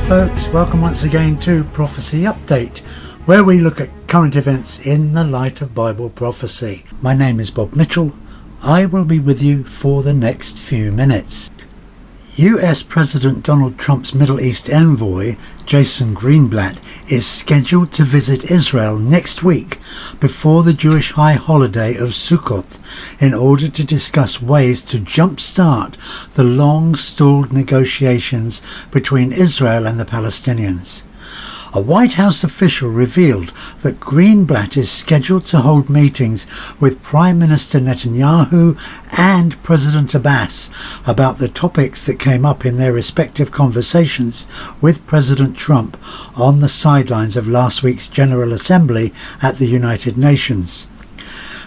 folks, welcome once again to Prophecy Update, where we look at current events in the light of Bible prophecy. My name is Bob Mitchell. I will be with you for the next few minutes. US President Donald Trump's Middle East envoy, Jason Greenblatt, is scheduled to visit Israel next week before the Jewish high holiday of Sukkot in order to discuss ways to jumpstart the long-stalled negotiations between Israel and the Palestinians. A White House official revealed that Greenblatt is scheduled to hold meetings with Prime Minister Netanyahu and President Abbas about the topics that came up in their respective conversations with President Trump on the sidelines of last week's General Assembly at the United Nations.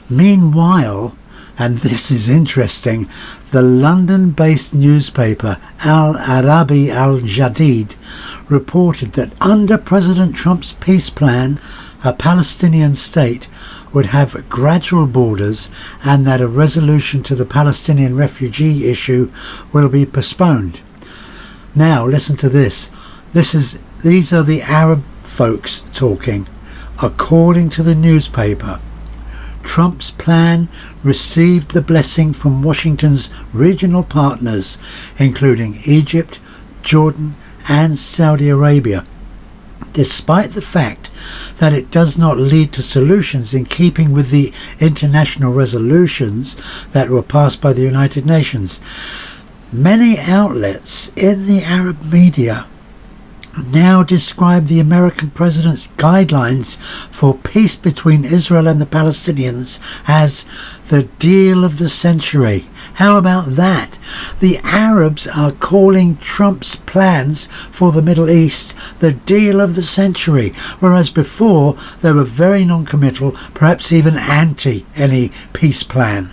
Meanwhile, and this is interesting, the London-based newspaper Al Arabi Al Jadid reported that under President Trump's peace plan, a Palestinian state would have gradual borders and that a resolution to the Palestinian refugee issue will be postponed. Now listen to this. These are the Arab folks talking. According to the newspaper, Trump's plan received the blessing from Washington's regional partners, including Egypt, Jordan, and Saudi Arabia, despite the fact that it does not lead to solutions in keeping with the international resolutions that were passed by the United Nations. Many outlets in the Arab media now describe the American president's guidelines for peace between Israel and the Palestinians as the deal of the century. How about that? The Arabs are calling Trump's plans for the Middle East the deal of the century, whereas before they were very non-committal, perhaps even anti any peace plan.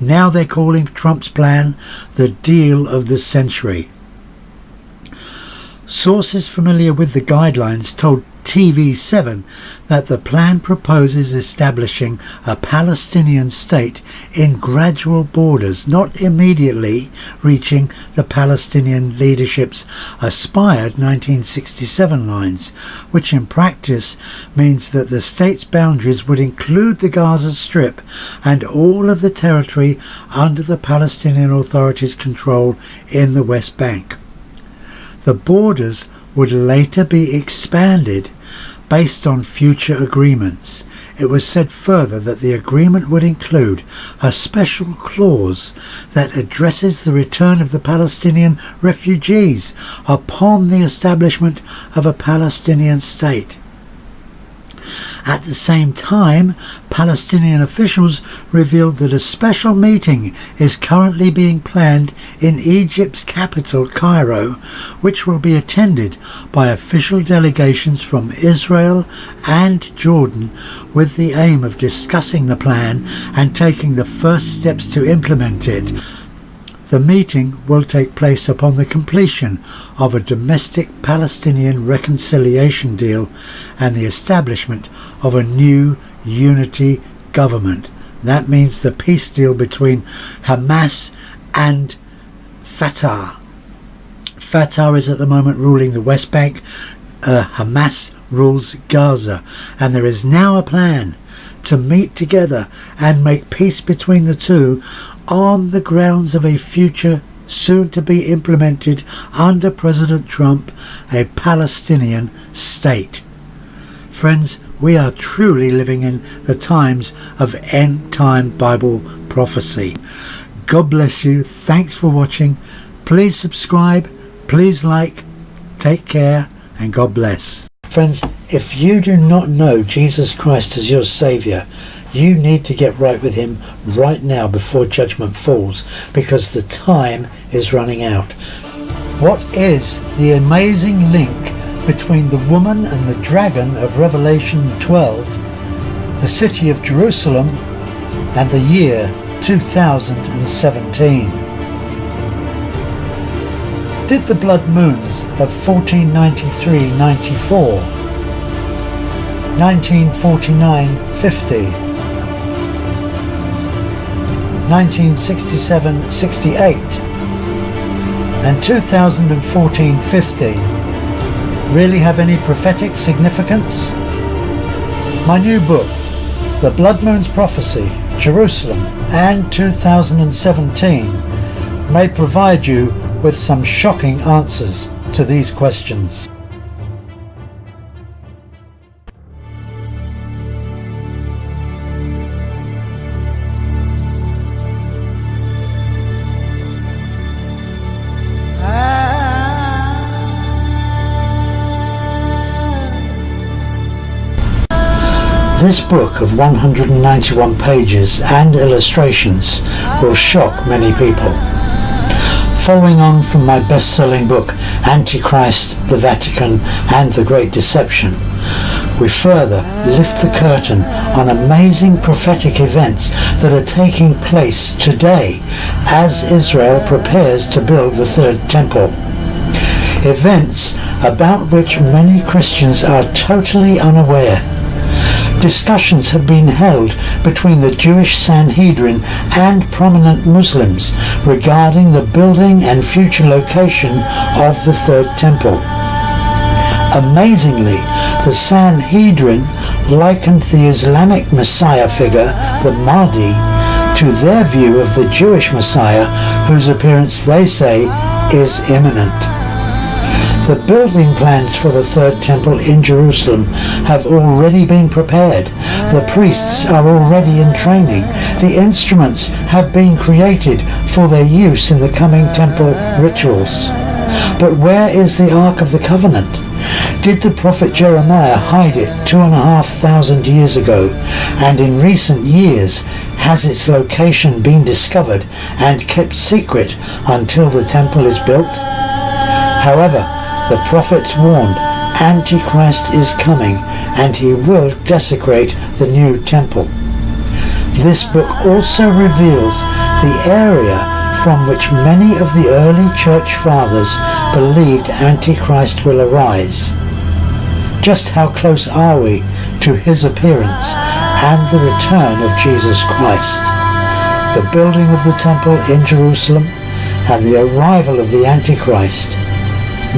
Now they're calling Trump's plan the deal of the century. Sources familiar with the guidelines told TV7 that the plan proposes establishing a Palestinian state in gradual borders, not immediately reaching the Palestinian leadership's aspired 1967 lines, which in practice means that the state's boundaries would include the Gaza Strip and all of the territory under the Palestinian Authority's control in the West Bank. The borders would later be expanded based on future agreements. It was said further that the agreement would include a special clause that addresses the return of the Palestinian refugees upon the establishment of a Palestinian state. At the same time, Palestinian officials revealed that a special meeting is currently being planned in Egypt's capital, Cairo, which will be attended by official delegations from Israel and Jordan with the aim of discussing the plan and taking the first steps to implement it. The meeting will take place upon the completion of a domestic Palestinian reconciliation deal and the establishment of a new unity government. That means the peace deal between Hamas and Fatah. Fatah is at the moment ruling the West Bank. Hamas rules Gaza, and there is now a plan to meet together and make peace between the two on the grounds of a future soon to be implemented under President Trump, a Palestinian state. Friends, we are truly living in the times of end-time Bible prophecy. God bless you. Thanks for watching. Please subscribe. Please like. Take care, and God bless. Friends, if you do not know Jesus Christ as your Saviour, you need to get right with him right now before judgment falls, because the time is running out. What is the amazing link between the woman and the dragon of Revelation 12, the city of Jerusalem, and the year 2017? Did the blood moons of 1493-94, 1949-50, 1967-68 and 2014-15 really have any prophetic significance? My new book, The Blood Moon's Prophecy, Jerusalem and 2017, may provide you with some shocking answers to these questions. This book of 191 pages and illustrations will shock many people. Following on from my best-selling book, Antichrist, the Vatican and the Great Deception, we further lift the curtain on amazing prophetic events that are taking place today as Israel prepares to build the third temple. Events about which many Christians are totally unaware. Discussions have been held between the Jewish Sanhedrin and prominent Muslims regarding the building and future location of the third temple. Amazingly, the Sanhedrin likened the Islamic Messiah figure, the Mahdi, to their view of the Jewish Messiah, whose appearance they say is imminent. The building plans for the third temple in Jerusalem have already been prepared. The priests are already in training. The instruments have been created for their use in the coming temple rituals. But where is the Ark of the Covenant? Did the prophet Jeremiah hide it 2,500 years ago, and in recent years has its location been discovered and kept secret until the temple is built? However, the prophets warned Antichrist is coming and he will desecrate the new temple. This book also reveals the area from which many of the early church fathers believed Antichrist will arise. Just how close are we to his appearance and the return of Jesus Christ? The building of the temple in Jerusalem and the arrival of the Antichrist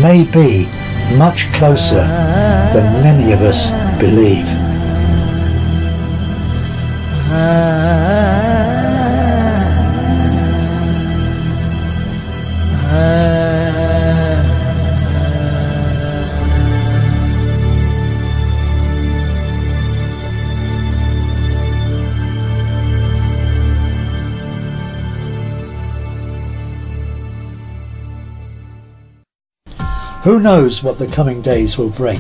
may be much closer than many of us believe. Who knows what the coming days will bring?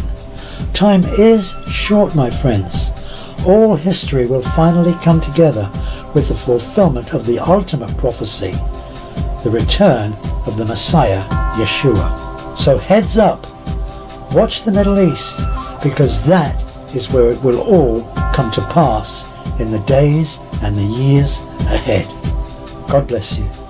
Time is short, my friends. All history will finally come together with the fulfillment of the ultimate prophecy, the return of the Messiah, Yeshua. So heads up, watch the Middle East, because that is where it will all come to pass in the days and the years ahead. God bless you.